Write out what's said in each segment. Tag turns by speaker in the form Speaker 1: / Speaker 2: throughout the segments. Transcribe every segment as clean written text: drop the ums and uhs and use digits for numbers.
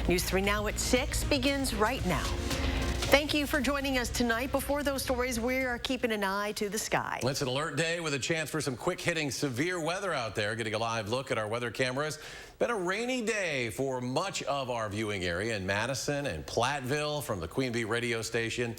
Speaker 1: News 3 Now at 6 begins right now. Thank you for joining us tonight. Before those stories, we are keeping an eye to the sky.
Speaker 2: It's an alert day with a chance for some quick-hitting severe weather out there. Getting a live look at our weather cameras. Been a rainy day for much of our viewing area in Madison and Platteville from the Queen Bee radio station.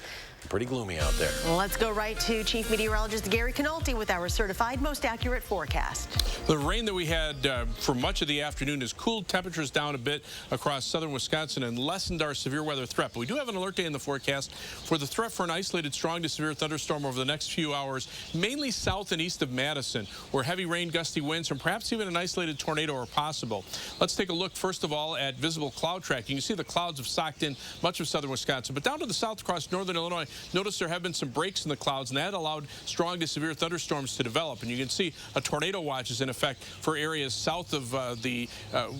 Speaker 2: Pretty gloomy out there.
Speaker 1: Well, let's go right to Chief Meteorologist Gary Canolti with our certified most accurate forecast.
Speaker 3: The rain that we had for much of the afternoon has cooled temperatures down a bit across southern Wisconsin and lessened our severe weather threat. But we do have an alert day in the forecast for the threat for an isolated strong to severe thunderstorm over the next few hours, mainly south and east of Madison, where heavy rain, gusty winds, and perhaps even an isolated tornado are possible. Let's take a look, first of all, at visible cloud tracking. You see the clouds have socked in much of southern Wisconsin, but down to the south across northern Illinois, notice there have been some breaks in the clouds, and that allowed strong to severe thunderstorms to develop. And you can see a tornado watch is in effect for areas south of the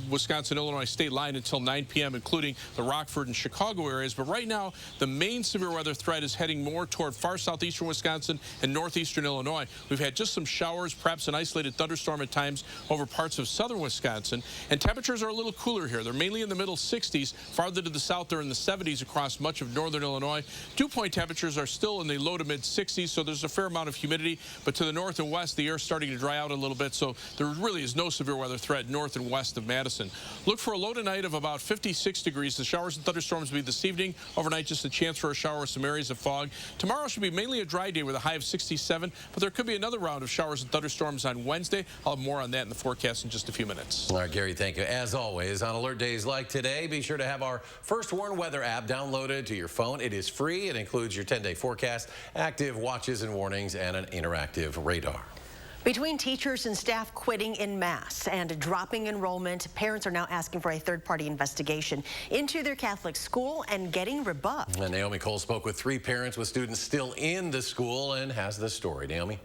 Speaker 3: Wisconsin-Illinois state line until 9 p.m., including the Rockford and Chicago areas. But right now, the main severe weather threat is heading more toward far southeastern Wisconsin and northeastern Illinois. We've had just some showers, perhaps an isolated thunderstorm at times over parts of southern Wisconsin. And temperatures are a little cooler here. They're mainly in the middle 60s. Farther to the south, they're in the 70s across much of northern Illinois. Dew point temperatures are still in the low to mid 60s, so there's a fair amount of humidity. But to the north and west, the air's starting to dry out a little bit, so there really is no severe weather threat north and west of Madison. Look for a low tonight of about 56 degrees. The showers and thunderstorms will be this evening. Overnight, just a chance for a shower with some areas of fog. Tomorrow should be mainly a dry day with a high of 67, but there could be another round of showers and thunderstorms on Wednesday. I'll have more on that in the forecast in just a few minutes.
Speaker 2: All right, Gary, thank you. As always, on alert days like today, be sure to have our First Warn weather app downloaded to your phone. It is free. It includes your 10-day forecast, active watches and warnings, and an interactive radar.
Speaker 1: Between teachers and staff quitting en masse and dropping enrollment, parents are now asking for a third-party investigation into their Catholic school and getting rebuffed.
Speaker 2: And Naomi Cole spoke with 3 parents with students still in the school and has this story. Naomi?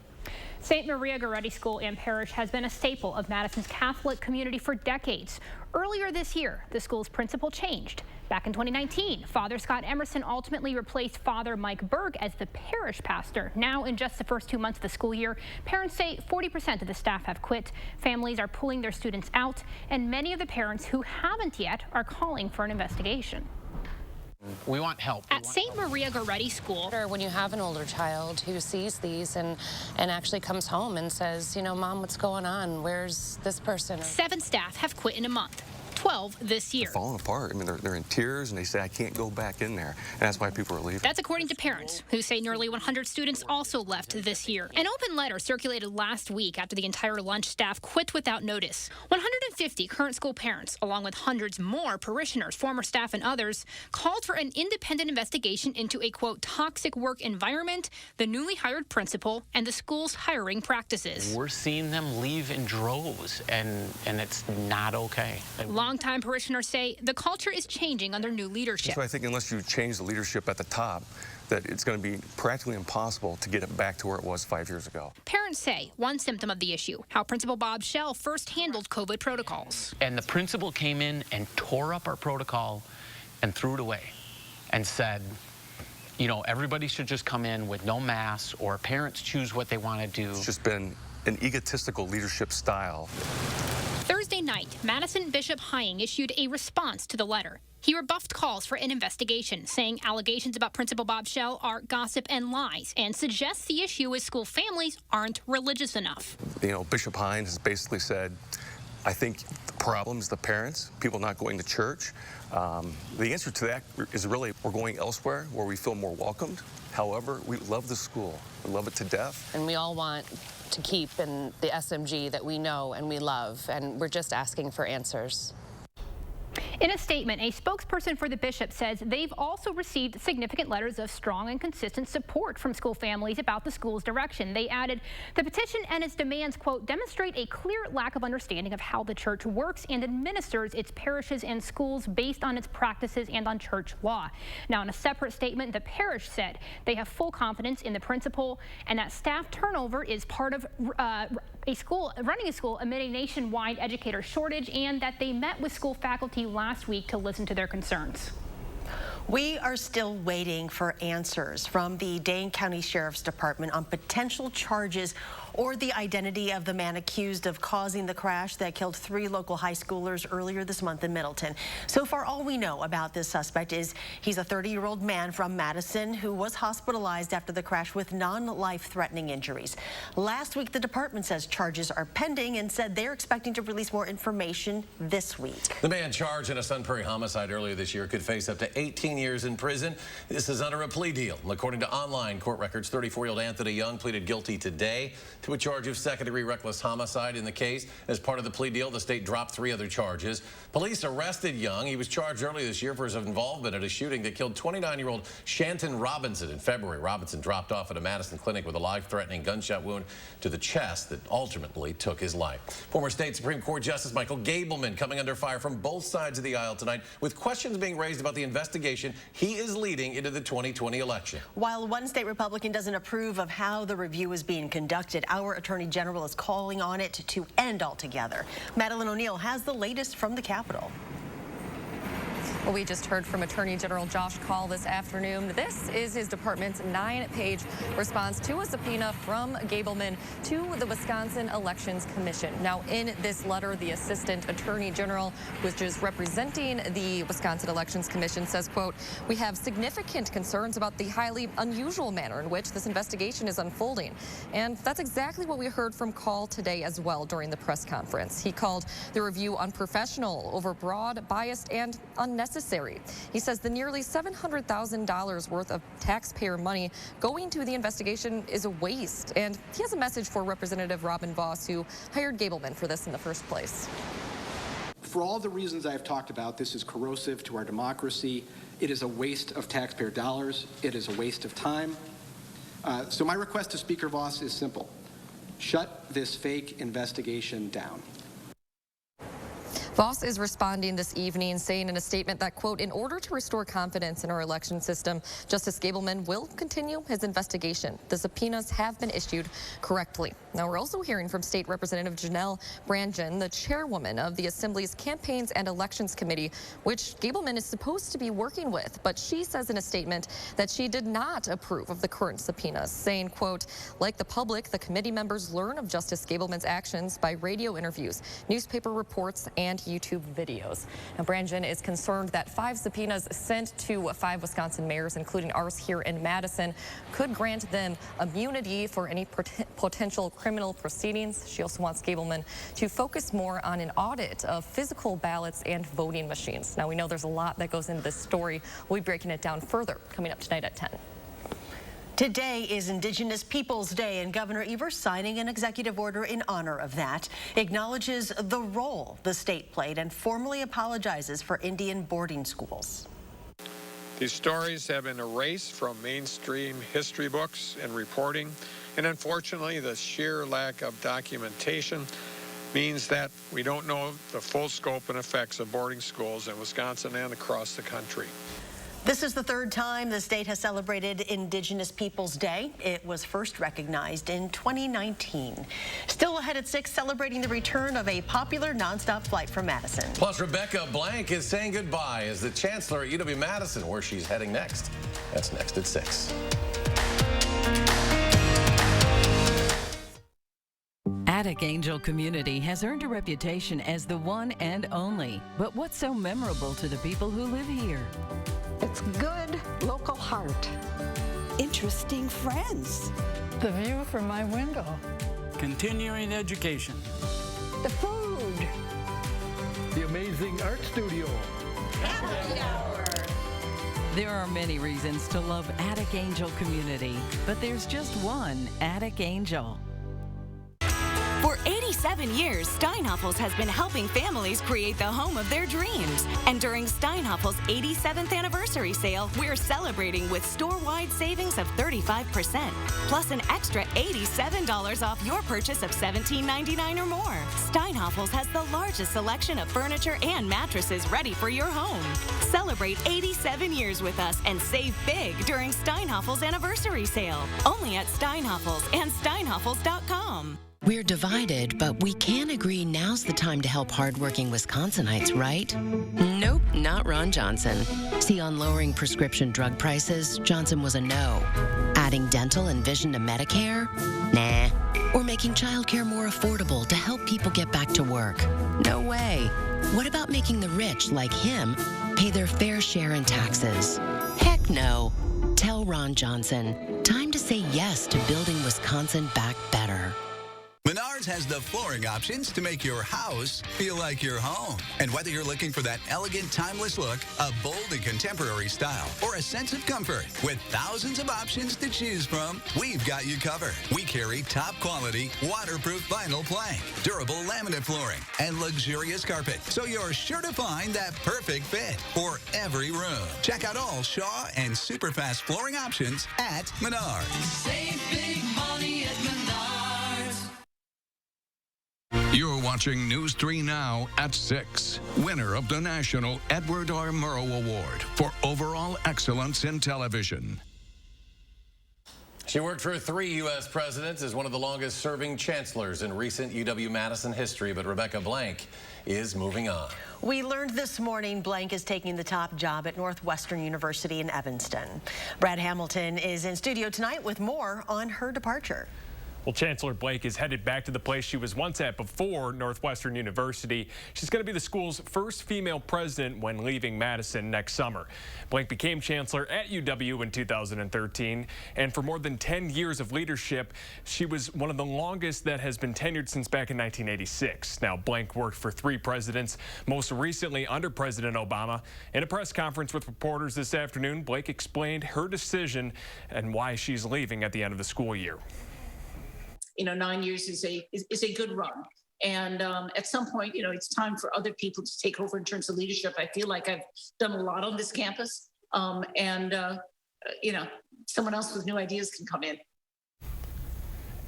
Speaker 4: St. Maria Goretti School and Parish has been a staple of Madison's Catholic community for decades. Earlier this year, the school's principal changed. Back in 2019, Father Scott Emerson ultimately replaced Father Mike Berg as the parish pastor. Now, in just the first 2 months of the school year, parents say 40% of the staff have quit. Families are pulling their students out, and many of the parents who haven't yet are calling for an investigation.
Speaker 5: We want help.
Speaker 4: At St. Maria Goretti School,
Speaker 6: when you have an older child who sees these and actually comes home and says, you know, Mom, what's going on? Where's this person?
Speaker 4: 7 staff have quit in a month. 12 this year.
Speaker 7: They're falling apart. I mean, they're in tears, and they say, I can't go back in there. And that's why people are leaving.
Speaker 4: That's according to parents, who say nearly 100 students also left this year. An open letter circulated last week after the entire lunch staff quit without notice. 150 current school parents, along with hundreds more parishioners, former staff, and others, called for an independent investigation into a, quote, toxic work environment, the newly hired principal, and the school's hiring practices.
Speaker 5: We're seeing them leave in droves, and it's not okay.
Speaker 4: Longtime parishioners say the culture is changing under new leadership.
Speaker 7: So I think unless you change the leadership at the top, that it's going to be practically impossible to get it back to where it was 5 years ago.
Speaker 4: Parents say one symptom of the issue, how Principal Bob Schell first handled COVID protocols.
Speaker 5: And the principal came in and tore up our protocol and threw it away and said, you know, everybody should just come in with no masks, or parents choose what they want to do.
Speaker 7: It's just been an egotistical leadership style.
Speaker 4: Thursday night, Madison Bishop Hying issued a response to the letter. He rebuffed calls for an investigation, saying allegations about Principal Bob Schell are gossip and lies, and suggests the issue is school families aren't religious enough.
Speaker 7: You know, Bishop Hying has basically said, I think the problem is the parents, people not going to church. The answer to that is really we're going elsewhere where we feel more welcomed. However, we love the school. We love it to death.
Speaker 6: And we all want to keep in the SMG that we know and we love, and we're just asking for answers.
Speaker 4: In a statement, a spokesperson for the bishop says they've also received significant letters of strong and consistent support from school families about the school's direction. They added, the petition and its demands, quote, demonstrate a clear lack of understanding of how the church works and administers its parishes and schools based on its practices and on church law. Now, in a separate statement, the parish said they have full confidence in the principal and that staff turnover is part of running a school amid a nationwide educator shortage, and that they met with school faculty last week to listen to their concerns.
Speaker 1: We are still waiting for answers from the Dane County Sheriff's Department on potential charges or the identity of the man accused of causing the crash that killed 3 local high schoolers earlier this month in Middleton. So far, all we know about this suspect is he's a 30-year-old man from Madison who was hospitalized after the crash with non-life-threatening injuries. Last week, the department says charges are pending and said they're expecting to release more information this week.
Speaker 2: The man charged in a Sun Prairie homicide earlier this year could face up to 18 years in prison. This is under a plea deal. According to online court records, 34-year-old Anthony Young pleaded guilty today to a charge of second-degree reckless homicide in the case. As part of the plea deal, the state dropped 3 other charges. Police arrested Young. He was charged earlier this year for his involvement in a shooting that killed 29-year-old Shanton Robinson in February. Robinson dropped off at a Madison clinic with a life-threatening gunshot wound to the chest that ultimately took his life. Former state Supreme Court Justice Michael Gableman coming under fire from both sides of the aisle tonight, with questions being raised about the investigation he is leading into the 2020 election.
Speaker 1: While one state Republican doesn't approve of how the review is being conducted, our Attorney General is calling on it to end altogether. Madeline O'Neill has the latest from the Capitol.
Speaker 8: Well, we just heard from Attorney General Josh Kaul this afternoon. This is his department's 9-page response to a subpoena from Gableman to the Wisconsin Elections Commission. Now, in this letter, the Assistant Attorney General, which is representing the Wisconsin Elections Commission, says, quote, "We have significant concerns about the highly unusual manner in which this investigation is unfolding." And that's exactly what we heard from Kaul today as well during the press conference. He called the review unprofessional, overbroad, biased, and unnecessary. He says the nearly $700,000 worth of taxpayer money going to the investigation is a waste. And he has a message for Representative Robin Vos, who hired Gableman for this in the first place.
Speaker 9: For all the reasons I've talked about, this is corrosive to our democracy. It is a waste of taxpayer dollars. It is a waste of time. So my request to Speaker Vos is simple. Shut this fake investigation down.
Speaker 8: Vos is responding this evening, saying in a statement that, quote, "In order to restore confidence in our election system, Justice Gableman will continue his investigation. The subpoenas have been issued correctly." Now, we're also hearing from State Representative Janelle Brandgen, the chairwoman of the Assembly's Campaigns and Elections Committee, which Gableman is supposed to be working with. But she says in a statement that she did not approve of the current subpoenas, saying, quote, "Like the public, the committee members learn of Justice Gableman's actions by radio interviews, newspaper reports, and YouTube videos." Now, Brandgen is concerned that 5 subpoenas sent to 5 Wisconsin mayors, including ours here in Madison, could grant them immunity for any potential criminal proceedings. She also wants Gableman to focus more on an audit of physical ballots and voting machines. Now, we know there's a lot that goes into this story. We'll be breaking it down further coming up tonight at 10.
Speaker 1: Today is Indigenous Peoples Day, and Governor Evers, signing an executive order in honor of that, acknowledges the role the state played and formally apologizes for Indian boarding schools.
Speaker 10: These stories have been erased from mainstream history books and reporting, and unfortunately, the sheer lack of documentation means that we don't know the full scope and effects of boarding schools in Wisconsin and across the country.
Speaker 1: This is the 3rd time the state has celebrated Indigenous Peoples Day. It was first recognized in 2019. Still ahead at 6, celebrating the return of a popular nonstop flight from Madison.
Speaker 2: Plus, Rebecca Blank is saying goodbye as the chancellor at UW-Madison, where she's heading next. That's next at 6.
Speaker 11: Attic Angel Community has earned a reputation as the one and only. But what's so memorable to the people who live here?
Speaker 12: It's good local heart.
Speaker 13: Interesting friends.
Speaker 12: The view from my window.
Speaker 14: Continuing education.
Speaker 12: The food.
Speaker 15: The amazing art studio.
Speaker 11: Happy hour. There are many reasons to love Attic Angel Community, but there's just one Attic Angel.
Speaker 16: For 87 years, Steinhafels has been helping families create the home of their dreams. And during Steinhafels' 87th anniversary sale, we're celebrating with store-wide savings of 35%, plus an extra $87 off your purchase of $17.99 or more. Steinhafels has the largest selection of furniture and mattresses ready for your home. Celebrate 87 years with us and save big during Steinhafels' anniversary sale. Only at Steinhafels and steinhafels.com.
Speaker 17: We're divided, but we can agree now's the time to help hardworking Wisconsinites, right? Nope, not Ron Johnson. See, on lowering prescription drug prices, Johnson was a no. Adding dental and vision to Medicare? Nah. Or making childcare more affordable to help people get back to work? No way. What about making the rich, like him, pay their fair share in taxes? Heck no. Tell Ron Johnson, time to say yes to building Wisconsin back better.
Speaker 18: Menards has the flooring options to make your house feel like your home. And whether you're looking for that elegant, timeless look, a bold and contemporary style, or a sense of comfort, with thousands of options to choose from, we've got you covered. We carry top quality, waterproof vinyl plank, durable laminate flooring, and luxurious carpet, so you're sure to find that perfect fit for every room. Check out all Shaw and Superfast flooring options at Menards.
Speaker 19: Save big money at Menards.
Speaker 20: You're watching News 3 Now at 6. Winner of the National Edward R. Murrow Award for Overall Excellence in Television.
Speaker 2: She worked for 3 U.S. presidents as one of the longest-serving chancellors in recent UW-Madison history, but Rebecca Blank is moving on.
Speaker 1: We learned this morning Blank is taking the top job at Northwestern University in Evanston. Brad Hamilton is in studio tonight with more on her departure.
Speaker 21: Well, Chancellor Blank is headed back to the place she was once at before Northwestern University. She's going to be the school's first female president when leaving Madison next summer. Blank became chancellor at UW in 2013, and for more than 10 years of leadership, she was one of the longest that has been tenured since back in 1986. Now, Blank worked for 3 presidents, most recently under President Obama. In a press conference with reporters this afternoon, Blank explained her decision and why she's leaving at the end of the school year.
Speaker 22: 9 years is a good run. And at some point, it's time for other people to take over in terms of leadership. I feel like I've done a lot on this campus. Someone else with new ideas can come in.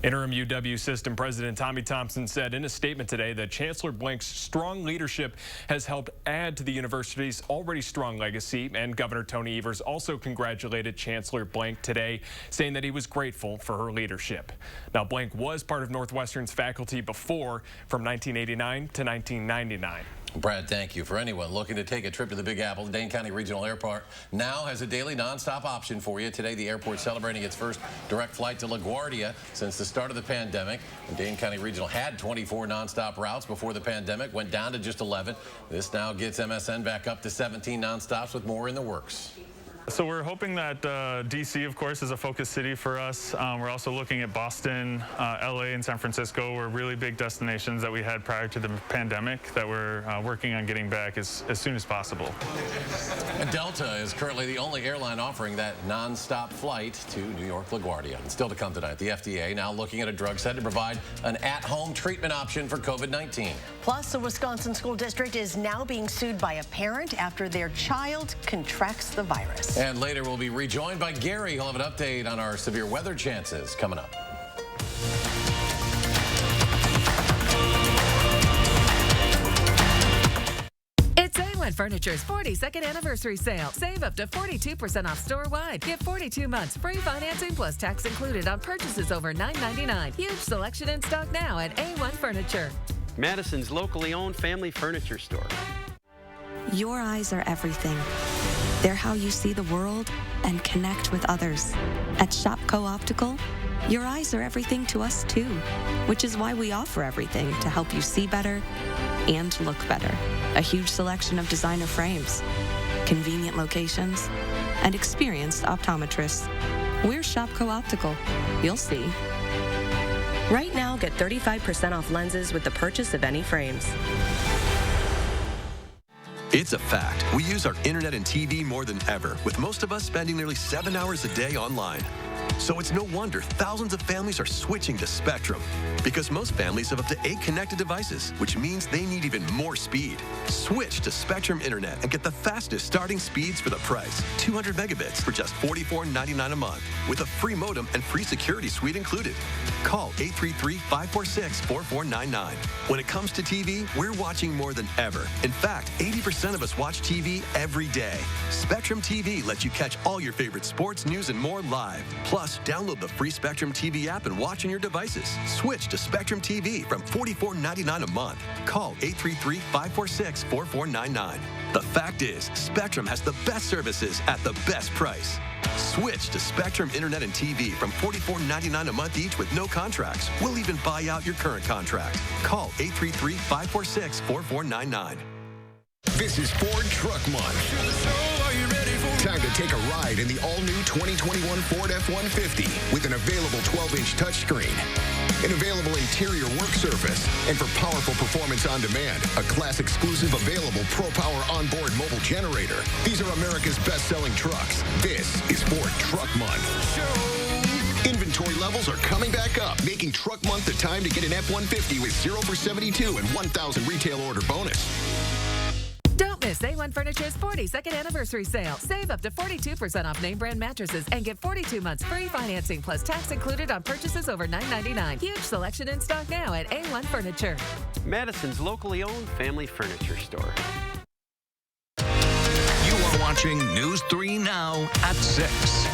Speaker 21: Interim UW System President Tommy Thompson said in a statement today that Chancellor Blank's strong leadership has helped add to the university's already strong legacy, and Governor Tony Evers also congratulated Chancellor Blank today, saying that he was grateful for her leadership. Now, Blank was part of Northwestern's faculty before, from 1989 to 1999.
Speaker 2: Brad, thank you. For anyone looking to take a trip to the Big Apple, the Dane County Regional Airport now has a daily nonstop option for you. Today, the airport's celebrating its first direct flight to LaGuardia since the start of the pandemic. The Dane County Regional had 24 nonstop routes before the pandemic, went down to just 11. This now gets MSN back up to 17 nonstops, with more in the works.
Speaker 23: So we're hoping that D.C., of course, is a focus city for us. We're also looking at Boston, L.A., and San Francisco. We're really big destinations that we had prior to the pandemic that we're working on getting back as soon as possible.
Speaker 2: And Delta is currently the only airline offering that nonstop flight to New York LaGuardia. And still to come tonight, the FDA now looking at a drug set to provide an at-home treatment option for COVID-19.
Speaker 1: Plus, a Wisconsin school district is now being sued by a parent after their child contracts the virus.
Speaker 2: And later, we'll be rejoined by Gary. He'll have an update on our severe weather chances coming up.
Speaker 24: It's A1 Furniture's 42nd anniversary sale. Save up to 42% off store-wide. Get 42 months free financing plus tax included on purchases over $9.99. Huge selection in stock now at A1 Furniture.
Speaker 25: Madison's locally owned family furniture store.
Speaker 26: Your eyes are everything. They're how you see the world and connect with others. At Shopco Optical, your eyes are everything to us too, which is why we offer everything to help you see better and look better. A huge selection of designer frames, convenient locations, and experienced optometrists. We're Shopco Optical. You'll see.
Speaker 27: Right now, get 35% off lenses with the purchase of any frames.
Speaker 28: It's a fact. We use our internet and TV more than ever, with most of us spending nearly 7 hours a day online. So it's no wonder thousands of families are switching to Spectrum, because most families have up to 8 connected devices, which means they need even more speed. Switch to Spectrum Internet and get the fastest starting speeds for the price. 200 megabits for just $44.99 a month, with a free modem and free security suite included. Call 833-546-4499. When it comes to TV, we're watching more than ever. In fact, 80% of us watch TV every day. Spectrum TV lets you catch all your favorite sports, news, and more live. Plus, download the free Spectrum TV app and watch on your devices. Switch to Spectrum TV from $44.99 a month. Call 833-546-4499. The fact is, Spectrum has the best services at the best price. Switch to Spectrum Internet and TV from $44.99 a month each with no contracts. We'll even buy out your current contract. Call 833-546-4499.
Speaker 3: This is Ford Truck Month. Time to take a ride in the all-new 2021 Ford F-150 with an available 12-inch touchscreen, an available interior work surface, and for powerful performance on demand, a class-exclusive available Pro-Power onboard mobile generator. These are America's best-selling trucks. This is Ford Truck Month. Inventory levels are coming back up, making Truck Month the time to get an F-150 with 0 for 72 and 1,000 retail order bonus.
Speaker 24: Don't miss A1 Furniture's 42nd anniversary sale. Save up to 42% off name brand mattresses and get 42 months free financing plus tax included on purchases over $9.99. Huge selection in stock now at A1 Furniture.
Speaker 25: Madison's locally owned family furniture store.
Speaker 20: You are watching News 3 Now at 6.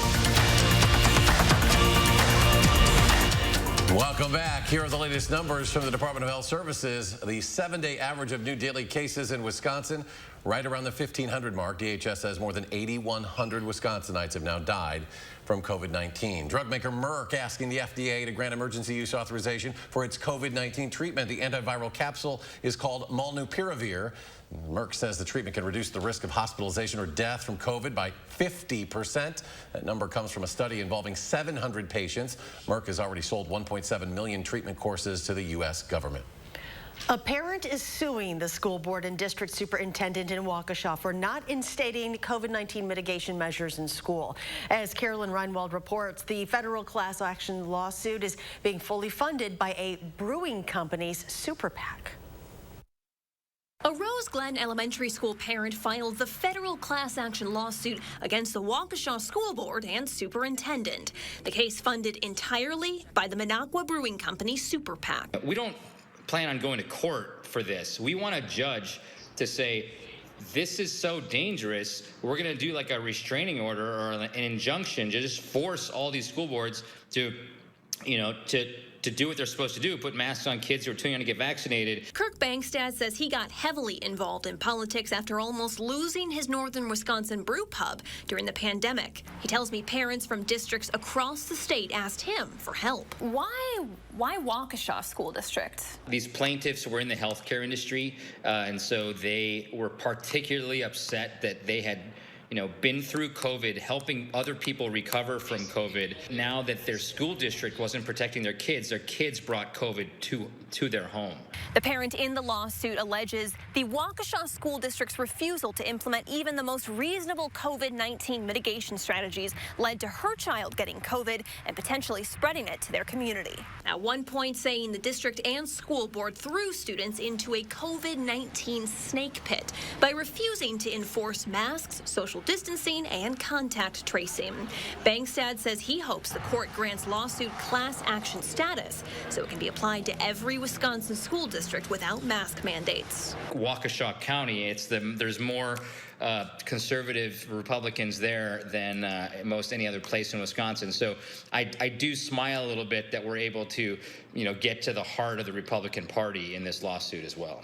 Speaker 2: Welcome back. Here are the latest numbers from the Department of Health Services. The 7-day average of new daily cases in Wisconsin, right around the 1,500 mark. DHS says more than 8,100 Wisconsinites have now died from COVID-19. Drug maker Merck asking the FDA to grant emergency use authorization for its COVID-19 treatment. The antiviral capsule is called Molnupiravir. Merck says the treatment can reduce the risk of hospitalization or death from COVID by 50%. That number comes from a study involving 700 patients. Merck has already sold 1.7 million treatment courses to the U.S. government.
Speaker 1: A parent is suing the school board and district superintendent in Waukesha for not instating COVID-19 mitigation measures in school. As Carolyn Reinwald reports, the federal class action lawsuit is being fully funded by a brewing company's super PAC.
Speaker 4: A Rose Glen Elementary School parent filed the federal class action lawsuit against the Waukesha School Board and superintendent. The case funded entirely by the Minocqua Brewing Company super PAC.
Speaker 5: We don't plan on going to court for this. We want a judge to say, this is so dangerous, we're going to do like a restraining order or an injunction to just force all these school boards to, to do what they're supposed to do, put masks on kids who are too young to get vaccinated.
Speaker 4: Kirk Bangstad says he got heavily involved in politics after almost losing his northern Wisconsin brew pub during the pandemic. He tells me parents from districts across the state asked him for help.
Speaker 6: Why Waukesha School District?
Speaker 5: These plaintiffs were in the healthcare industry, and so they were particularly upset that they had been through COVID, helping other people recover from COVID. Now that their school district wasn't protecting their kids brought COVID to their home.
Speaker 4: The parent in the lawsuit alleges the Waukesha School District's refusal to implement even the most reasonable COVID-19 mitigation strategies led to her child getting COVID and potentially spreading it to their community. At one point saying the district and school board threw students into a COVID-19 snake pit by refusing to enforce masks, social distancing, and contact tracing. Bangstad says he hopes the court grants lawsuit class action status so it can be applied to every Wisconsin school district without mask mandates.
Speaker 5: Waukesha County, there's more conservative Republicans there than most any other place in Wisconsin. So I do smile a little bit that we're able to, get to the heart of the Republican Party in this lawsuit as well.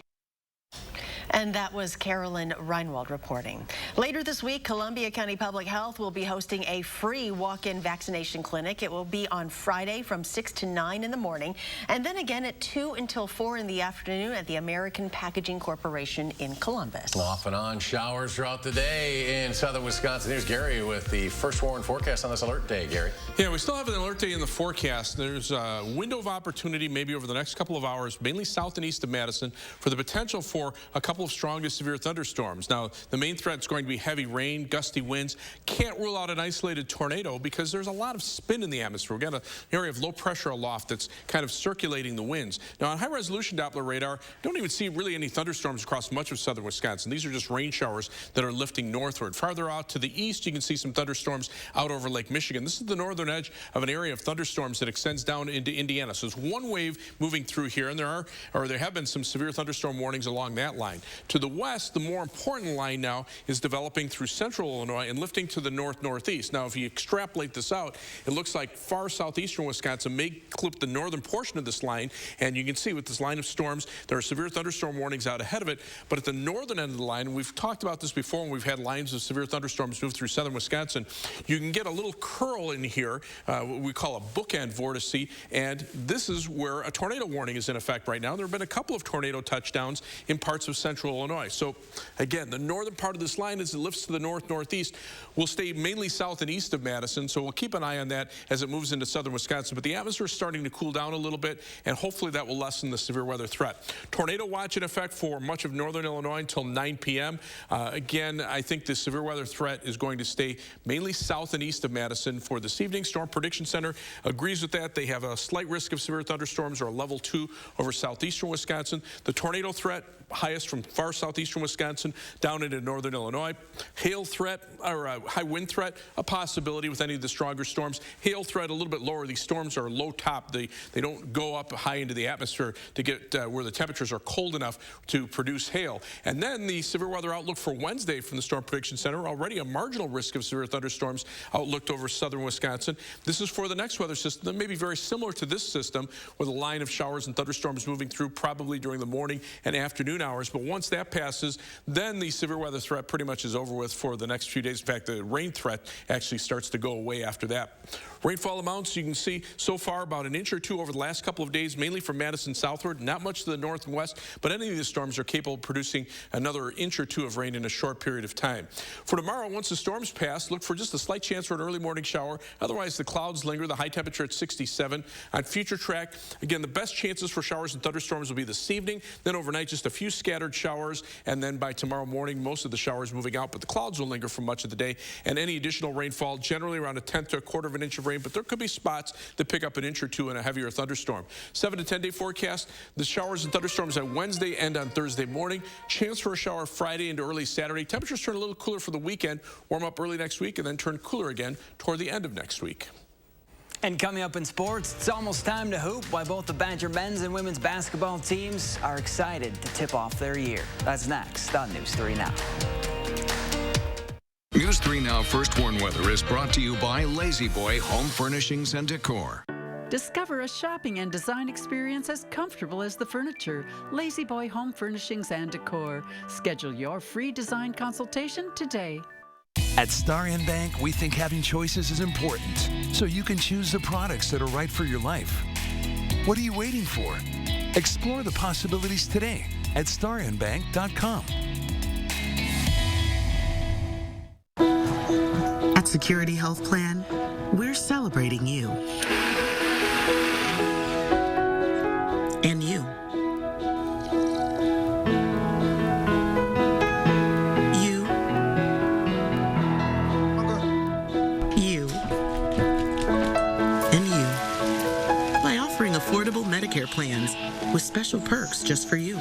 Speaker 1: And that was Carolyn Reinwald reporting. Later this week, Columbia County Public Health will be hosting a free walk-in vaccination clinic. It will be on Friday from 6 to 9 in the morning, and then again at 2 until 4 in the afternoon at the American Packaging Corporation in Columbus.
Speaker 2: Off and on showers throughout the day in southern Wisconsin. Here's Gary with the first warning forecast on this alert day. Gary.
Speaker 7: Yeah, we still have an alert day in the forecast. There's a window of opportunity maybe over the next couple of hours, mainly south and east of Madison, for the potential for a couple of strong to severe thunderstorms. Now, the main threat is going to be heavy rain, gusty winds. Can't rule out an isolated tornado because there's a lot of spin in the atmosphere. We've got an area of low pressure aloft that's kind of circulating the winds. Now, on high-resolution Doppler radar, don't even see really any thunderstorms across much of southern Wisconsin. These are just rain showers that are lifting northward. Farther out to the east, you can see some thunderstorms out over Lake Michigan. This is the northern edge of an area of thunderstorms that extends down into Indiana. So it's one wave moving through here, and there have been some severe thunderstorm warnings along that line. To the west, the more important line now is developing through central Illinois and lifting to the north-northeast. Now, if you extrapolate this out, it looks like far southeastern Wisconsin may clip the northern portion of this line, and you can see with this line of storms, there are severe thunderstorm warnings out ahead of it, but at the northern end of the line, we've talked about this before when we've had lines of severe thunderstorms move through southern Wisconsin, you can get a little curl in here, what we call a bookend vortice, and this is where a tornado warning is in effect right now. There have been a couple of tornado touchdowns in parts of central Illinois. So again, the northern part of this line as it lifts to the north-northeast will stay mainly south and east of Madison, so we'll keep an eye on that as it moves into southern Wisconsin. But the atmosphere is starting to cool down a little bit, and hopefully that will lessen the severe weather threat. Tornado watch in effect for much of northern Illinois until 9 p.m. Again, I think the severe weather threat is going to stay mainly south and east of Madison for this evening. Storm Prediction Center agrees with that. They have a slight risk of severe thunderstorms or a level 2 over southeastern Wisconsin. The tornado threat highest from far southeastern Wisconsin down into northern Illinois. Hail threat or high wind threat, a possibility with any of the stronger storms. Hail threat a little bit lower. These storms are low top. They don't go up high into the atmosphere to get where the temperatures are cold enough to produce hail. And then the severe weather outlook for Wednesday from the Storm Prediction Center, already a marginal risk of severe thunderstorms outlooked over southern Wisconsin. This is for the next weather system that may be very similar to this system with a line of showers and thunderstorms moving through probably during the morning and afternoon hours. But once that passes, then the severe weather threat pretty much is over with for the next few days. In fact, the rain threat actually starts to go away after that. Rainfall amounts, you can see so far about an inch or two over the last couple of days, mainly from Madison southward, not much to the north and west, but any of these storms are capable of producing another inch or two of rain in a short period of time. For tomorrow, once the storms pass, look for just a slight chance for an early morning shower. Otherwise, the clouds linger, the high temperature at 67. On future track, again, the best chances for showers and thunderstorms will be this evening, then overnight, just a few scattered showers, and then by tomorrow morning, most of the showers moving out, but the clouds will linger for much of the day, and any additional rainfall, generally around a tenth to a quarter of an inch of rain, but there could be spots that pick up an inch or two in a heavier thunderstorm. 7 to 10 day forecast, the showers and thunderstorms on Wednesday and on Thursday morning. Chance for a shower Friday into early Saturday. Temperatures turn a little cooler for the weekend, warm up early next week, and then turn cooler again toward the end of next week.
Speaker 8: And coming up in sports, it's almost time to hoop, while both the Badger men's and women's basketball teams are excited to tip off their year. That's next on News 3 Now.
Speaker 20: News 3 Now First Warn Weather is brought to you by Lazy Boy Home Furnishings and Decor.
Speaker 9: Discover a shopping and design experience as comfortable as the furniture. Lazy Boy Home Furnishings and Decor. Schedule your free design consultation today.
Speaker 10: At Star N Bank, we think having choices is important, so you can choose the products that are right for your life. What are you waiting for? Explore the possibilities today at starnbank.com.
Speaker 11: At Security Health Plan, we're celebrating you. And you. You. You. And you. By offering affordable Medicare plans with special perks just for you.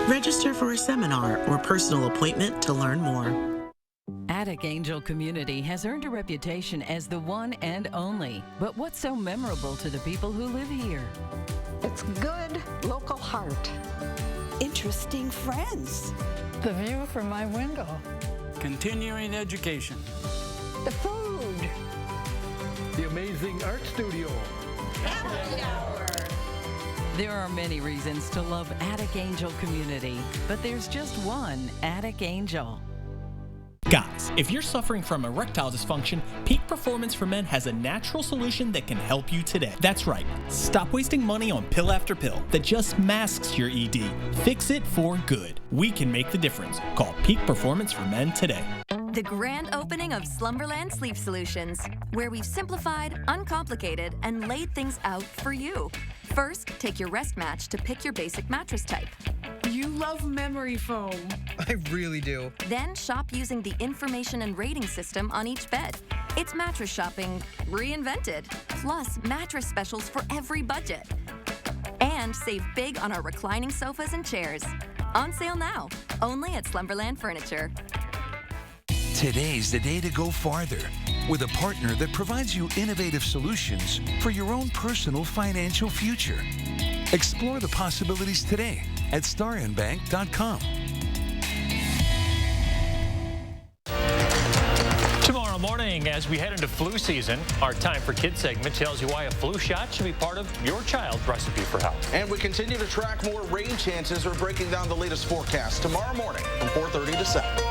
Speaker 11: Register for a seminar or personal appointment to learn more.
Speaker 24: Attic Angel Community has earned a reputation as the one and only. But what's so memorable to the people who live here?
Speaker 12: It's good local heart. Interesting friends.
Speaker 13: The view from my window.
Speaker 14: Continuing education.
Speaker 12: The food.
Speaker 14: The amazing art studio.
Speaker 12: Happy hour.
Speaker 24: There are many reasons to love Attic Angel Community, but there's just one Attic Angel.
Speaker 15: Guys, if you're suffering from erectile dysfunction, Peak Performance for Men has a natural solution that can help you today. That's right. Stop wasting money on pill after pill that just masks your ED. Fix it for good. We can make the difference. Call Peak Performance for Men today.
Speaker 29: The grand opening of Slumberland Sleep Solutions, where we've simplified, uncomplicated, and laid things out for you. First, take your rest match to pick your basic mattress type.
Speaker 13: You love memory foam.
Speaker 30: I really do.
Speaker 29: Then shop using the information and rating system on each bed. It's mattress shopping reinvented, plus mattress specials for every budget. And save big on our reclining sofas and chairs. On sale now, only at Slumberland Furniture.
Speaker 10: Today's the day to go farther with a partner that provides you innovative solutions for your own personal financial future. Explore the possibilities today at starinbank.com.
Speaker 16: Tomorrow morning, as we head into flu season, our Time for Kids segment tells you why a flu shot should be part of your child's recipe for health.
Speaker 17: And we continue to track more rain chances. We're breaking down the latest forecast tomorrow morning from 4:30 to 7.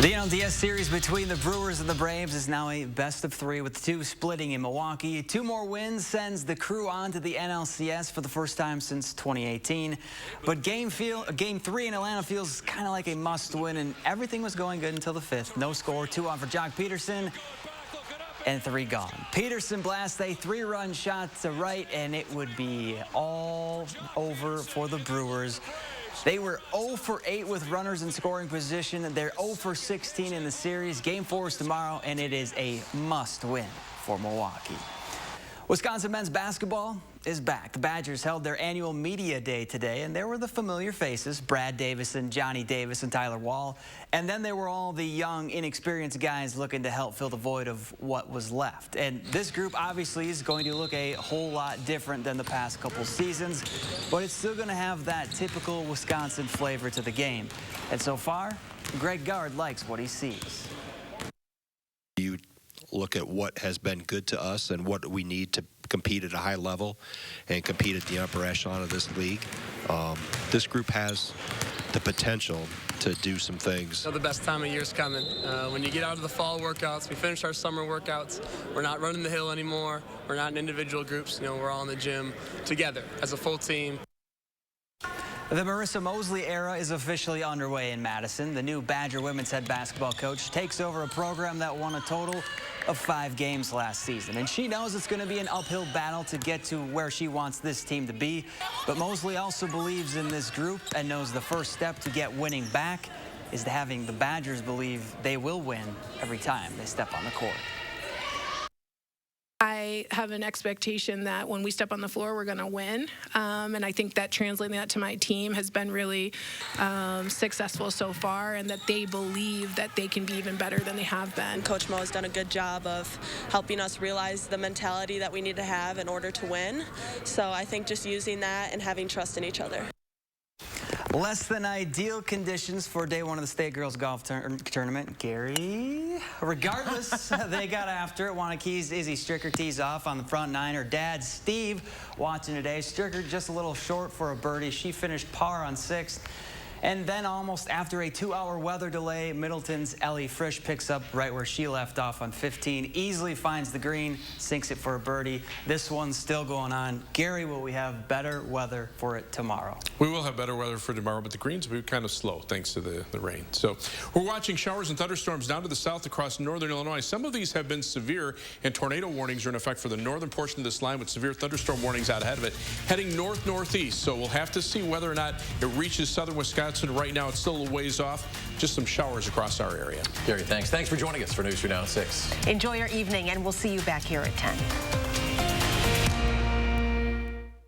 Speaker 8: The NLDS series between the Brewers and the Braves is now a best-of-3 with 2 splitting in Milwaukee. 2 more wins sends the Crew on to the NLCS for the first time since 2018. But Game 3 in Atlanta feels kind of like a must-win, and everything was going good until the 5th. No score, 2 on for Jock Peterson, and 3 gone. Peterson blasts a 3-run shot to right, and it would be all over for the Brewers. They were 0 for 8 with runners in scoring position. They're 0 for 16 in the series. Game 4 is tomorrow, and it is a must-win for Milwaukee. Wisconsin men's basketball is back. The Badgers held their annual media day today, and there were the familiar faces, Brad Davison, Johnny Davis, and Tyler Wall. And then there were all the young, inexperienced guys looking to help fill the void of what was left. And this group obviously is going to look a whole lot different than the past couple seasons, but it's still going to have that typical Wisconsin flavor to the game. And so far, Greg Gard likes what he sees.
Speaker 18: You look at what has been good to us and what we need to compete at a high level and compete at the upper echelon of this league. This group has the potential to do some things.
Speaker 19: The best time of year is coming. When you get out of the fall workouts, we finish our summer workouts. We're not running the hill anymore. We're not in individual groups. We're all in the gym together as a full team.
Speaker 8: The Marissa Mosley era is officially underway in Madison. The new Badger women's head basketball coach takes over a program that won a total of 5 games last season. And she knows it's going to be an uphill battle to get to where she wants this team to be. But Mosley also believes in this group and knows the first step to get winning back is to having the Badgers believe they will win every time they step on the court.
Speaker 20: I have an expectation that when we step on the floor, we're going to win. And I think that translating that to my team has been really successful so far, and that they believe that they can be even better than they have been.
Speaker 21: Coach Mo has done a good job of helping us realize the mentality that we need to have in order to win. So I think just using that and having trust in each other.
Speaker 8: Less than ideal conditions for day 1 of the State Girls Golf Tournament. Gary, regardless, they got after it. Wanakee's Izzy Stricker tees off on the front 9. Her dad, Steve, watching today. Stricker just a little short for a birdie. She finished par on 6th. And then almost after a 2-hour weather delay, Middleton's Ellie Frisch picks up right where she left off on 15. Easily finds the green, sinks it for a birdie. This one's still going on. Gary, will we have better weather for it tomorrow?
Speaker 7: We will have better weather for tomorrow, but the greens will be kind of slow thanks to the rain. So we're watching showers and thunderstorms down to the south across northern Illinois. Some of these have been severe, and tornado warnings are in effect for the northern portion of this line with severe thunderstorm warnings out ahead of it. Heading north-northeast, so we'll have to see whether or not it reaches southern Wisconsin. Right now, it's still a ways off. Just some showers across our area.
Speaker 2: Gary, thanks. Thanks for joining us for News 2 Now at 6.
Speaker 1: Enjoy your evening, and we'll see you back here at 10.